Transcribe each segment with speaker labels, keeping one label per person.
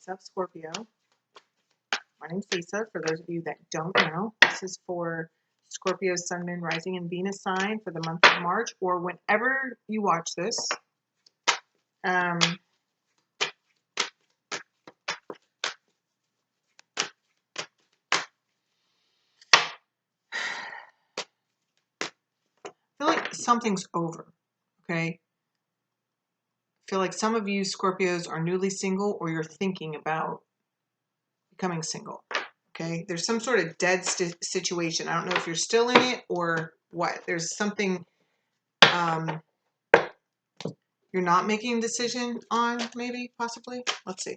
Speaker 1: What's up, Scorpio? My name's Lisa. For those of you that don't know, this is for Scorpio, Sun, Moon, Rising, and Venus sign for the month of March, or whenever you watch this. I feel like something's over, okay? I feel like some of you Scorpios are newly single, or you're thinking about becoming single, okay? There's some sort of dead situation. I don't know if you're still in it or what. There's something you're not making a decision on, maybe, possibly. Let's see.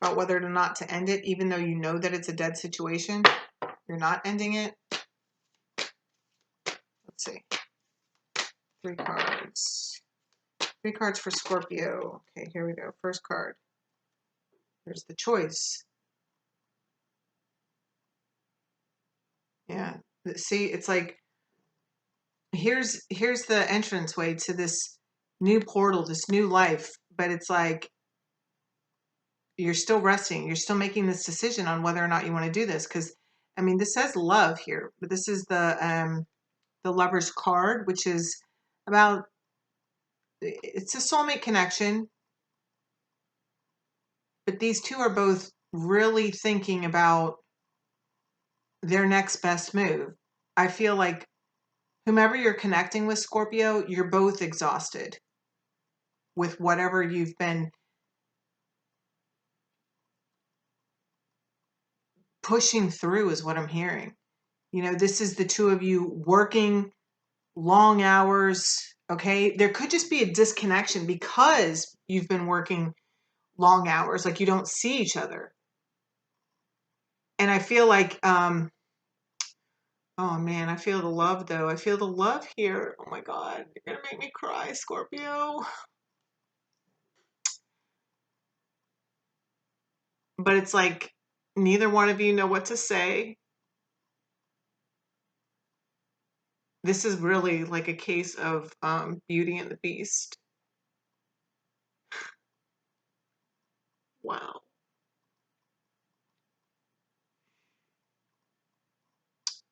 Speaker 1: About whether or not to end it, even though you know that it's a dead situation. You're not ending it. Let's see. 3 cards. 3 cards for Scorpio. Okay, here we go. First card. There's the choice. Yeah. See, it's like, here's the entranceway to this new portal, this new life. But it's like, you're still resting. You're still making this decision on whether or not you want to do this. Because, I mean, this says love here. But this is the Lover's card, which is about, it's a soulmate connection. But these two are both really thinking about their next best move. I feel like whomever you're connecting with, Scorpio, you're both exhausted with whatever you've been pushing through is what I'm hearing. You know, this is the two of you working long hours, okay? There could just be a disconnection because you've been working long hours, like you don't see each other. And I feel like, oh man, I feel the love though. I feel the love here. Oh my God, you're gonna make me cry, Scorpio. But it's like neither one of you know what to say. This is really like a case of Beauty and the Beast. Wow.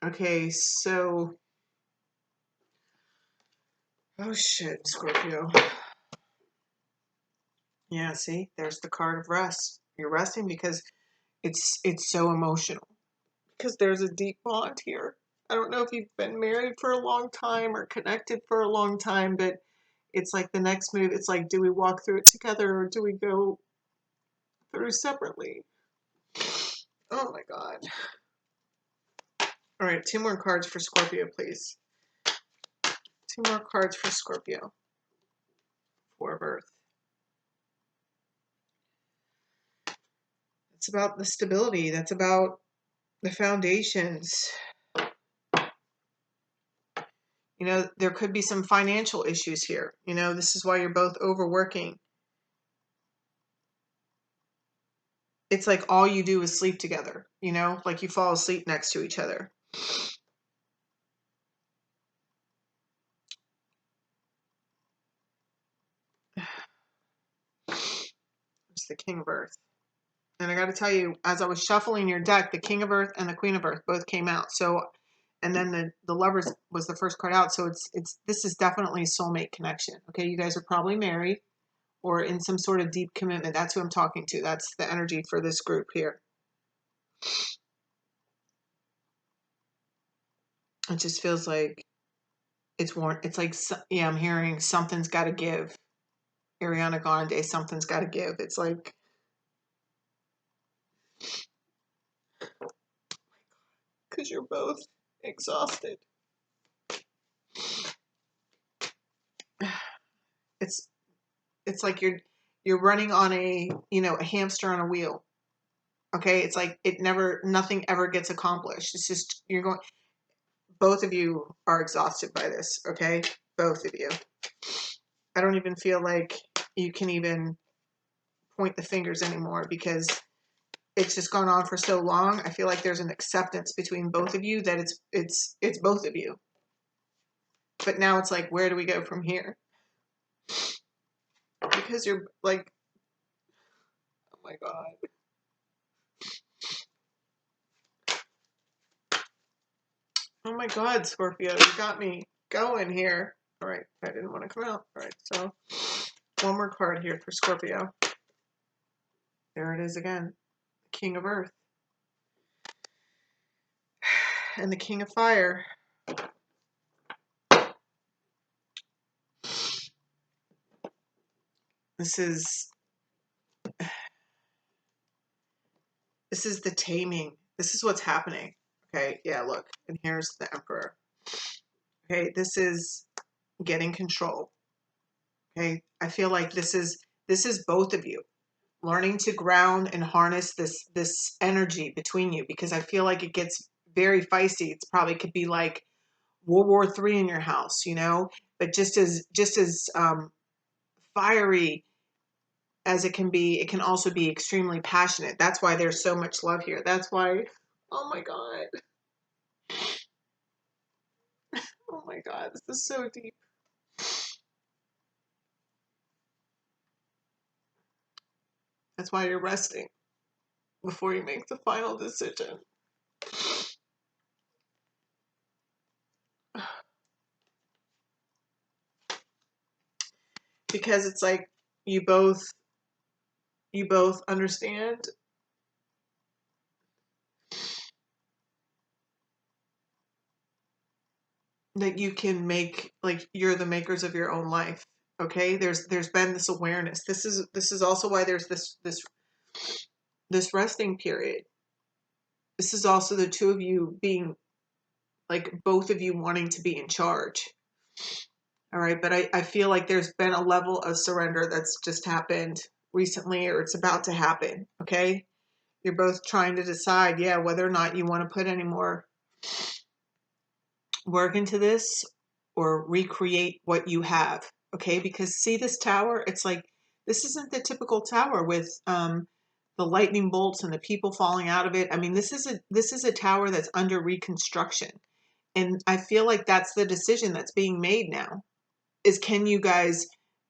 Speaker 1: Okay, so, oh shit, Scorpio. Yeah, see, there's the card of rest. You're resting because it's so emotional. Because there's a deep bond here. I don't know if you've been married for a long time or connected for a long time, but it's like the next move. It's like, do we walk through it together or do we go through separately? Oh my God. All right, 2 more cards for Scorpio, please. 2 more cards for Scorpio. 4 of Earth. It's about the stability. That's about the foundations. You know, there could be some financial issues here. You know, this is why you're both overworking. It's like all you do is sleep together, you know, like you fall asleep next to each other. It's the King of Earth. And I got to tell you, as I was shuffling your deck, the King of Earth and the Queen of Earth both came out. So, and then the Lovers was the first card out. So this is definitely a soulmate connection. Okay, you guys are probably married or in some sort of deep commitment. That's who I'm talking to. That's the energy for this group here. It just feels like it's warm. It's like, yeah, I'm hearing something's got to give. Ariana Grande, something's got to give. It's like, because you're both exhausted. It's like you're running on a, you know, a hamster on a wheel. Okay, it's like nothing ever gets accomplished. It's just both of you are exhausted by this. Okay, both of you. I don't even feel like you can even point the fingers anymore because it's just gone on for so long. I feel like there's an acceptance between both of you that it's both of you. But now it's like, where do we go from here? because you're like, oh my God. Oh my God, Scorpio, you got me going here. All right, I didn't want to come out. All right, so one more card here for Scorpio. There it is again. The King of Earth. And the King of Fire. This is the taming. This is what's happening. Okay, yeah, look. And here's the Emperor. Okay, this is getting control. Okay, I feel like this is both of you learning to ground and harness this energy between you, because I feel like it gets very feisty. It's probably could be like World War III in your house, you know, but just as fiery as it can be, it can also be extremely passionate. That's why there's so much love here. That's why, oh my God. Oh my God, this is so deep. That's why you're resting before you make the final decision. Because it's like you both understand that you can make, like, you're the makers of your own life. Okay, there's been this awareness. This is also why there's this resting period. This is also the two of you being, like, both of you wanting to be in charge. All right, but I feel like there's been a level of surrender that's just happened recently, or it's about to happen. Okay, you're both trying to decide, yeah, whether or not you want to put any more work into this or recreate what you have. Okay, because see this tower, it's like, this isn't the typical tower with the lightning bolts and the people falling out of it. I mean, this is a tower that's under reconstruction, and I feel like that's the decision that's being made now, is can you guys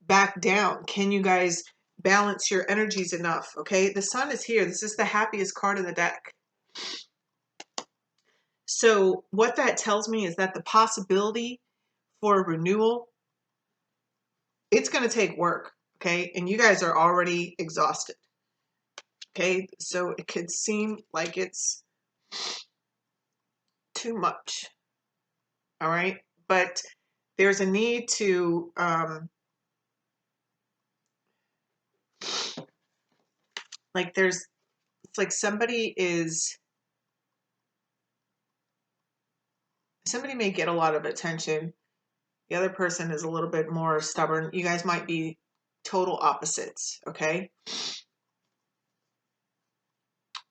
Speaker 1: back down? Can you guys balance your energies enough? Okay, the Sun is here. This is the happiest card in the deck. So what that tells me is that the possibility for renewal, it's going to take work, okay? And you guys are already exhausted, okay? So it could seem like it's too much, all right? But there's a need to, like, it's like somebody may get a lot of attention. The other person is a little bit more stubborn. You guys might be total opposites, okay?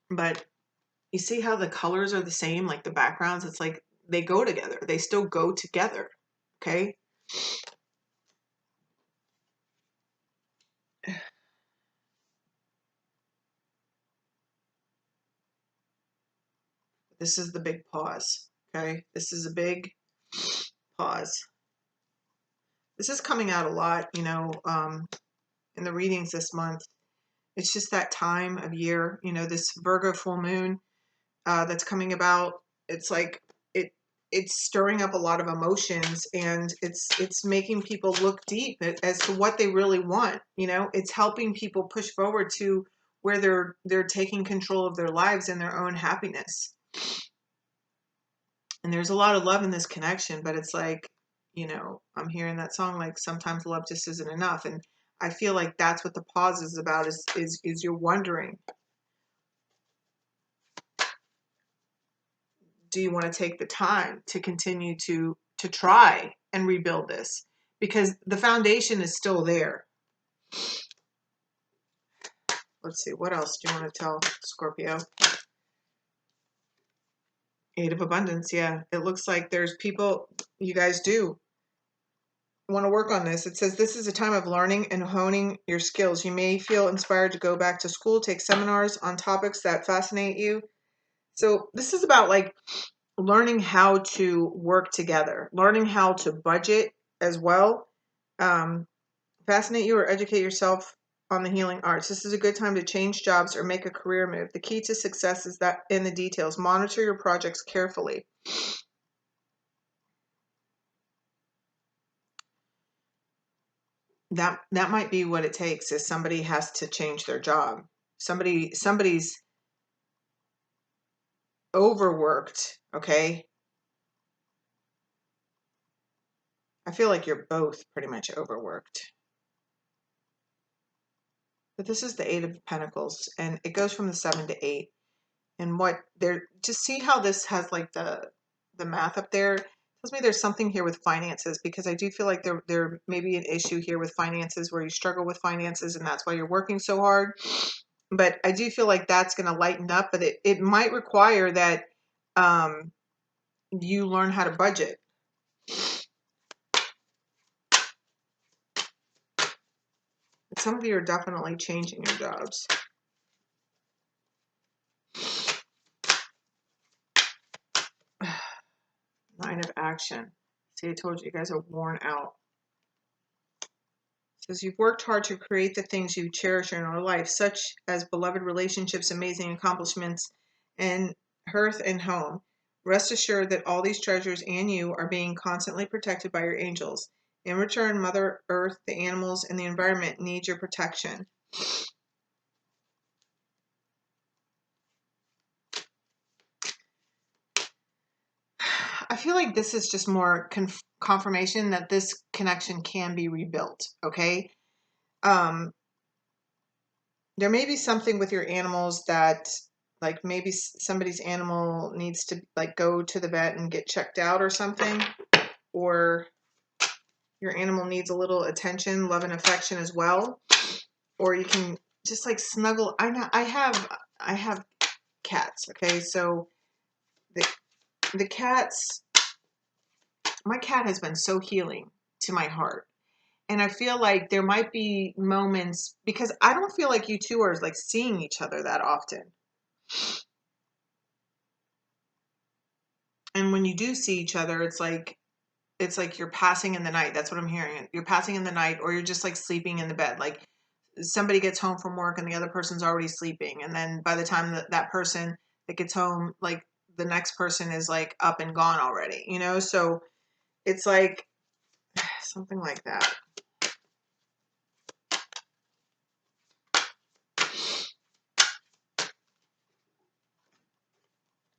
Speaker 1: But you see how the colors are the same, like the backgrounds? It's like they go together. They still go together, okay? This is the big pause, okay? This is a big pause. This is coming out a lot, you know, in the readings this month. It's just that time of year, you know, this Virgo full moon that's coming about. It's like it's stirring up a lot of emotions, and it's making people look deep as to what they really want. You know, it's helping people push forward to where they're taking control of their lives and their own happiness. And there's a lot of love in this connection, but it's like, you know, I'm hearing that song, like, sometimes love just isn't enough. And I feel like that's what the pause is about, is you're wondering, do you want to take the time to continue to try and rebuild this? Because the foundation is still there. Let's see, what else do you want to tell Scorpio? Eight of Abundance, yeah. It looks like there's people, you guys do want to work on this. It says this is a time of learning and honing your skills. You may feel inspired to go back to school, take seminars on topics that fascinate you. So this is about, like, learning how to work together, learning how to budget as well. Fascinate you or educate yourself on the healing arts. This is a good time to change jobs or make a career move. The key to success is that in the details. Monitor your projects carefully. That might be what it takes, is somebody has to change their job. Somebody's overworked, okay? I feel like you're both pretty much overworked. But this is the Eight of Pentacles, and it goes from the 7 to 8. And what they're, just see how this has like the math up there. It tells me there's something here with finances, because I do feel like there may be an issue here with finances where you struggle with finances, and that's why you're working so hard. But I do feel like that's going to lighten up, but it might require that you learn how to budget. Some of you are definitely changing your jobs. Nine of Action. See, I told you, you guys are worn out. It says you've worked hard to create the things you cherish in your life, such as beloved relationships, amazing accomplishments, and hearth and home. Rest assured that all these treasures and you are being constantly protected by your angels. In return, Mother Earth, the animals, and the environment need your protection. I feel like this is just more confirmation that this connection can be rebuilt, okay? There may be something with your animals that, like, maybe somebody's animal needs to, like, go to the vet and get checked out or something, or your animal needs a little attention, love, and affection as well. Or you can just, like, snuggle. I have cats, okay? So the cats, my cat has been so healing to my heart. And I feel like there might be moments, because I don't feel like you two are like seeing each other that often. And when you do see each other, it's like you're passing in the night. That's what I'm hearing. You're passing in the night, or you're just like sleeping in the bed. Like somebody gets home from work and the other person's already sleeping. And then by the time that person that gets home, like the next person is like up and gone already, you know? So it's like something like that.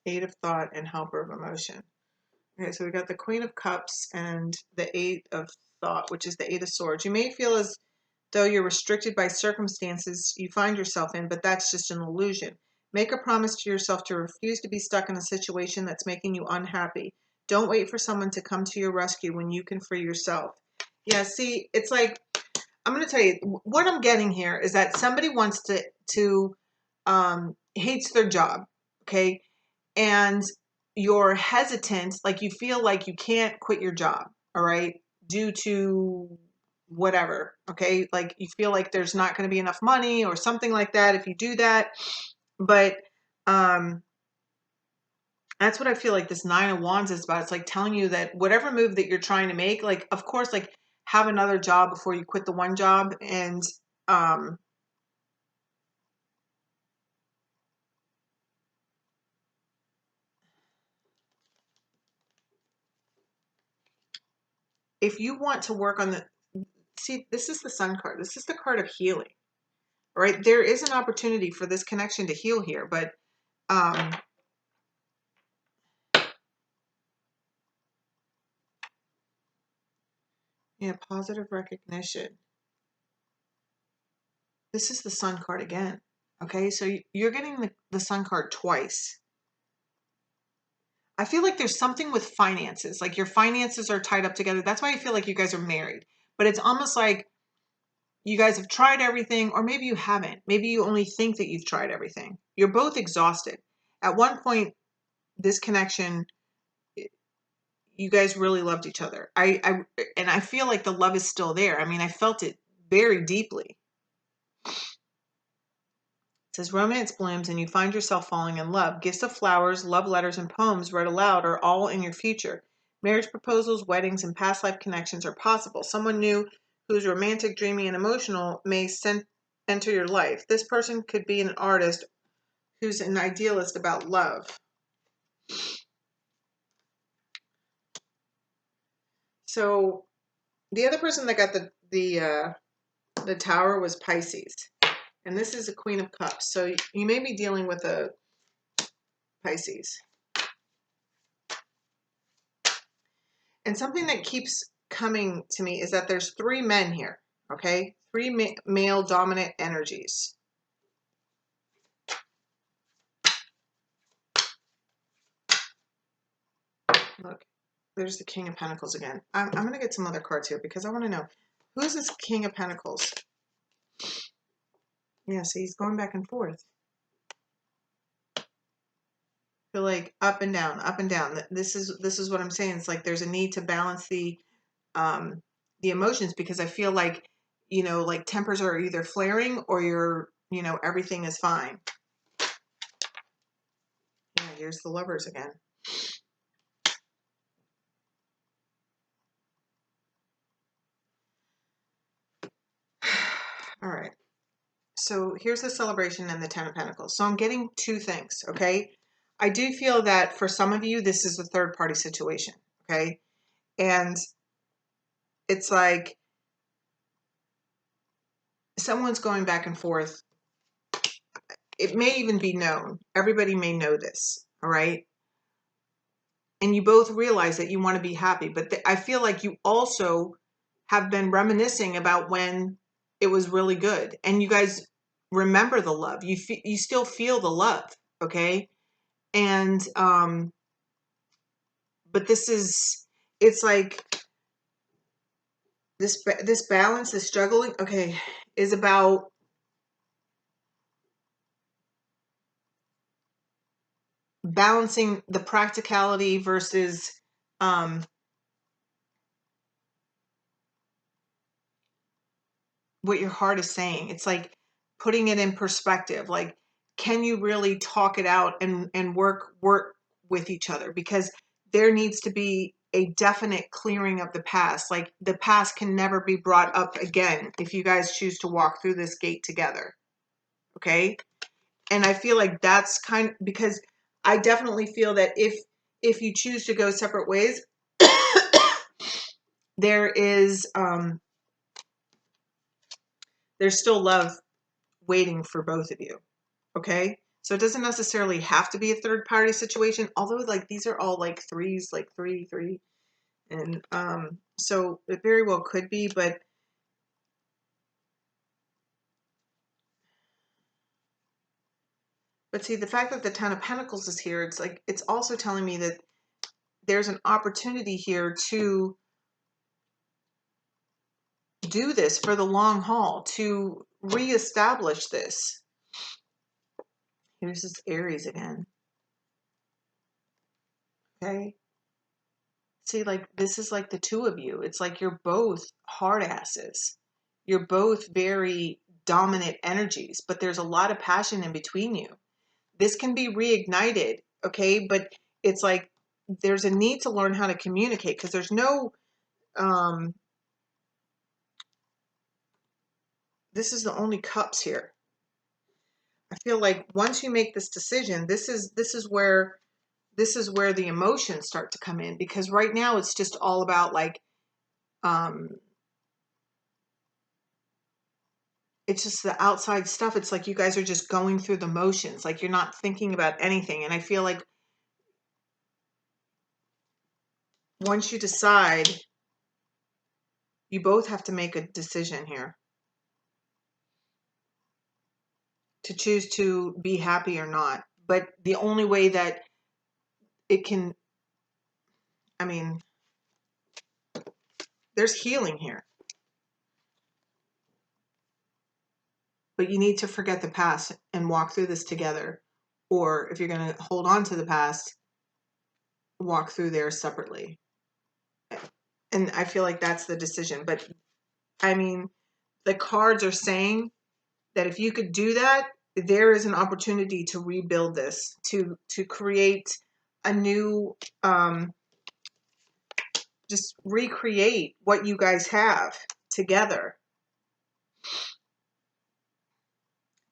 Speaker 1: Eight of Thought and Helper of Emotion. Okay, so we got the Queen of Cups and the Eight of Thought, which is the Eight of Swords. You may feel as though you're restricted by circumstances you find yourself in, but that's just an illusion. Make a promise to yourself to refuse to be stuck in a situation that's making you unhappy. Don't wait for someone to come to your rescue when you can free yourself. Yeah, see, it's like, I'm going to tell you, what I'm getting here is that somebody wants to hates their job, okay? And you're hesitant, like you feel like you can't quit your job, all right, due to whatever, okay? Like you feel like there's not going to be enough money or something like that if you do that. But that's what I feel like this Nine of Wands is about. It's like telling you that whatever move that you're trying to make, like, of course, like have another job before you quit the one job. And if you want to work on the, see, this is the Sun card. This is the card of healing, right? There is an opportunity for this connection to heal here, but yeah, positive recognition. This is the Sun card again. Okay, so you're getting the Sun card twice. I feel like there's something with finances, like your finances are tied up together. That's why I feel like you guys are married. But it's almost like you guys have tried everything, or maybe you haven't. Maybe you only think that you've tried everything. You're both exhausted. At one point, this connection, you guys really loved each other. And I feel like the love is still there. I mean, I felt it very deeply. It says romance blooms and you find yourself falling in love. Gifts of flowers, love letters, and poems read aloud are all in your future. Marriage proposals, weddings, and past life connections are possible. Someone new who's romantic, dreamy, and emotional may enter your life. This person could be an artist who's an idealist about love. So the other person that got the Tower was Pisces, and this is a Queen of Cups. So you may be dealing with a Pisces. And something that keeps coming to me is that there's 3 men here, okay? 3 male dominant energies. Look, there's the King of Pentacles again. I'm going to get some other cards here because I want to know, who's this King of Pentacles? Yeah, see, he's going back and forth. Feel like up and down, up and down. This is what I'm saying. It's like there's a need to balance the emotions, because I feel like, you know, like tempers are either flaring or you're, you know, everything is fine. Yeah, here's the Lovers again. All right. So here's the Celebration and the Ten of Pentacles. So I'm getting 2 things, okay? I do feel that for some of you, this is a third party situation, okay? And it's like someone's going back and forth. It may even be known. Everybody may know this, all right? And you both realize that you want to be happy. But I feel like you also have been reminiscing about when it was really good. And you guys remember the love. You still feel the love, okay? And but it's like this balance, this struggling, okay, is about balancing the practicality versus what your heart is saying. It's like putting it in perspective. Like, can you really talk it out and work with each other? Because there needs to be a definite clearing of the past. Like, the past can never be brought up again if you guys choose to walk through this gate together. Okay? And I feel like that's kind of, because I definitely feel that if you choose to go separate ways, there is there's still love waiting for both of you. Okay? So it doesn't necessarily have to be a third party situation, although like these are all like threes, like 3 3. And so it very well could be, but see, the fact that the Ten of Pentacles is here, it's like it's also telling me that there's an opportunity here to do this for the long haul, to reestablish this. Here's this Aries again. Okay. See, like this is like the 2 of you. It's like you're both hard asses. You're both very dominant energies, but there's a lot of passion in between you. This can be reignited, okay? But it's like there's a need to learn how to communicate, because there's no this is the only cups here. I feel like once you make this decision, this is where the emotions start to come in, because right now it's just all about like it's just the outside stuff. It's like you guys are just going through the motions, like you're not thinking about anything. And I feel like once you decide, you both have to make a decision here to choose to be happy or not. But the only way that it can, I mean, there's healing here. But you need to forget the past and walk through this together. Or if you're going to hold on to the past, walk through there separately. And I feel like that's the decision. But I mean, the cards are saying that if you could do that, there is an opportunity to rebuild this, to create a new, just recreate what you guys have. together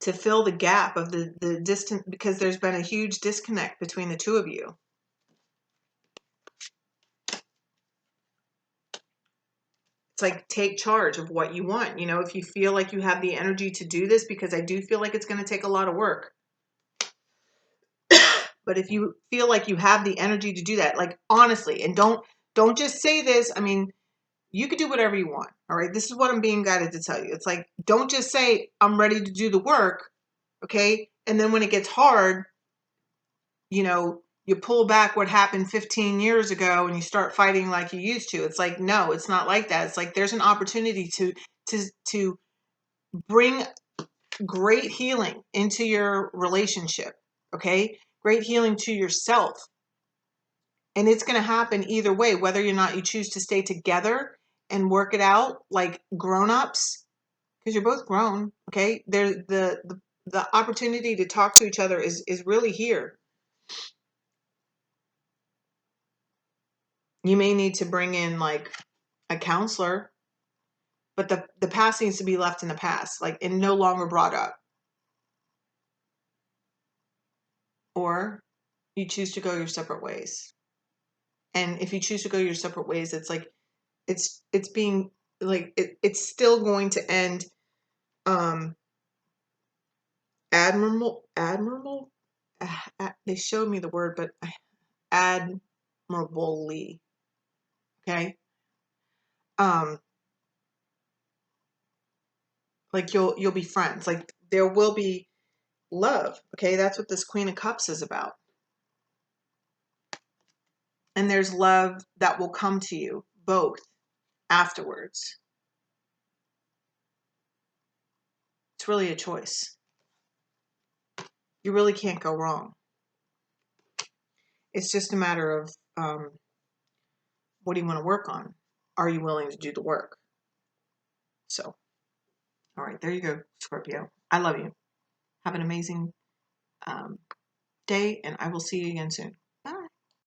Speaker 1: to fill the gap of the distance, because there's been a huge disconnect between the two of you. It's like, take charge of what you want. You know, if you feel like you have the energy to do this, because I do feel like it's going to take a lot of work. But if you feel like you have the energy to do that, like honestly, and don't just say this. I mean, you could do whatever you want. All right. This is what I'm being guided to tell you. It's like, don't just say, I'm ready to do the work. Okay. And then when it gets hard, you know, you pull back what happened 15 years ago and you start fighting like you used to. It's like, no, it's not like that. It's like, there's an opportunity to bring great healing into your relationship. Okay. Great healing to yourself. And it's going to happen either way, whether or not you choose to stay together and work it out like grown-ups, because you're both grown. Okay. There's the opportunity to talk to each other is really here. You may need to bring in like a counselor, but the past needs to be left in the past, like, and no longer brought up. Or you choose to go your separate ways. And if you choose to go your separate ways, it's like it's being like it's still going to end um admirable. They showed me the word, but admirably. Okay. Um like you'll be friends. Like there will be love. Okay, that's what this Queen of Cups is about. And there's love that will come to you both afterwards. It's really a choice. You really can't go wrong. It's just a matter of what do you want to work on? Are you willing to do the work? So, all right, there you go, Scorpio. I love you. Have an amazing day, and I will see you again soon.